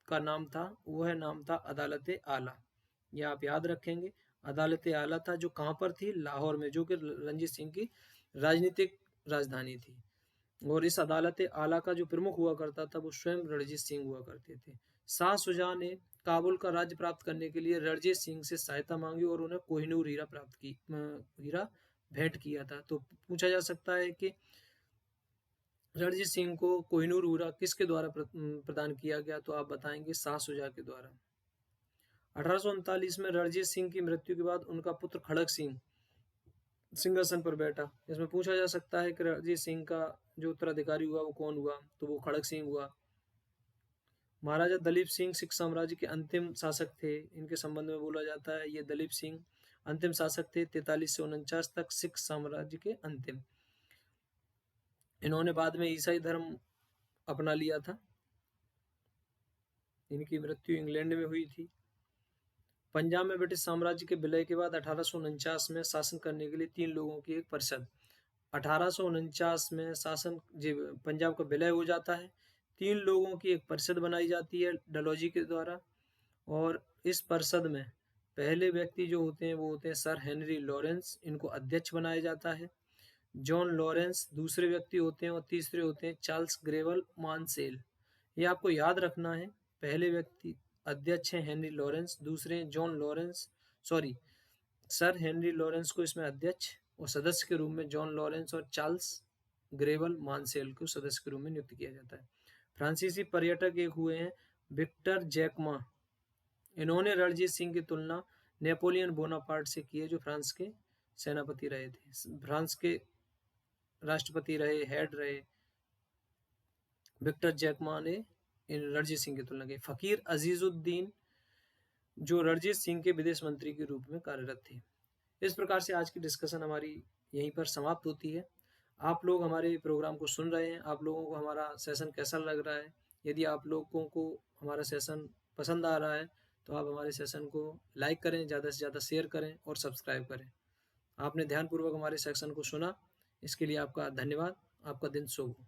[SPEAKER 1] का नाम था, वह नाम था अदालत आला। यह आप याद रखेंगे, अदालत आला था, जो कहाँ पर थी? लाहौर में, जो कि रणजीत सिंह की राजनीतिक राजधानी थी। और इस अदालत आला का जो प्रमुख हुआ करता था, वो स्वयं रणजीत सिंह हुआ करते थे। शाह शुजा ने काबुल का राज्य प्राप्त करने के लिए रणजीत सिंह से सहायता मांगी और उन्हें कोहिनूर हीरा भेंट किया था। तो पूछा जा सकता है कि रणजीत सिंह को कोहिनूर हीरा किसके द्वारा प्रदान किया गया, तो आप बताएंगे शाह शुजा के द्वारा। 1839 में रणजीत सिंह की मृत्यु के बाद उनका पुत्र खड़क सिंह सिंहासन पर बैठा। इसमें पूछा जा सकता है कि रणजीत सिंह का जो उत्तराधिकारी हुआ वो कौन हुआ, तो वो खड़क सिंह हुआ। महाराजा दलीप सिंह सिख साम्राज्य के अंतिम शासक थे। इनके संबंध में बोला जाता है, ये दलीप सिंह अंतिम शासक थे 43 से 49 तक, सिख साम्राज्य के अंतिम। इन्होंने बाद में ईसाई धर्म अपना लिया था। इनकी मृत्यु इंग्लैंड में हुई थी। पंजाब में ब्रिटिश साम्राज्य के विलय के बाद 1849 में शासन करने के लिए 3 लोगों की एक परिषद, 1849 में शासन पंजाब का विलय हो जाता है। 3 लोगों की एक परिषद बनाई जाती है डलहौजी के द्वारा, और इस परिषद में पहले व्यक्ति जो होते हैं वो होते हैं सर हेनरी लॉरेंस, इनको अध्यक्ष बनाया जाता है। जॉन लॉरेंस दूसरे व्यक्ति होते हैं, और तीसरे होते हैं चार्ल्स ग्रेवल मानसेल। ये आपको याद रखना है। पहले व्यक्ति अध्यक्ष हैं हेनरी लॉरेंस, दूसरे John Lawrence, sir Henry Lawrence को इसमें अध्यक्ष और सदस्य के रूप में जॉन लॉरेंस और चार्ल्स ग्रेवल मानसेल को सदस्य के रूप में नियुक्त किया जाता है। फ्रांसीसी पर्यटक एक हुए हैं विक्टर जैकमा। इन्होंने रणजीत सिंह की तुलना नेपोलियन बोनापार्ट से की है, जो फ्रांस के सेनापति रहे थे, फ्रांस के राष्ट्रपति रहे, हेड रहे। विक्टर जैकमा ने रणजीत सिंह की तुलना की। फकीर अजीजुद्दीन जो रणजीत सिंह के विदेश मंत्री के रूप में कार्यरत थे। इस प्रकार से आज की डिस्कशन हमारी यहीं पर समाप्त होती है। आप लोग हमारे प्रोग्राम को सुन रहे हैं, आप लोगों को हमारा सेशन कैसा लग रहा है? यदि आप लोगों को हमारा सेशन पसंद आ रहा है तो आप हमारे सेशन को लाइक करें, ज़्यादा से ज़्यादा शेयर करें और सब्सक्राइब करें। आपने ध्यानपूर्वक हमारे सेशन को सुना, इसके लिए आपका धन्यवाद। आपका दिन शुभ हो।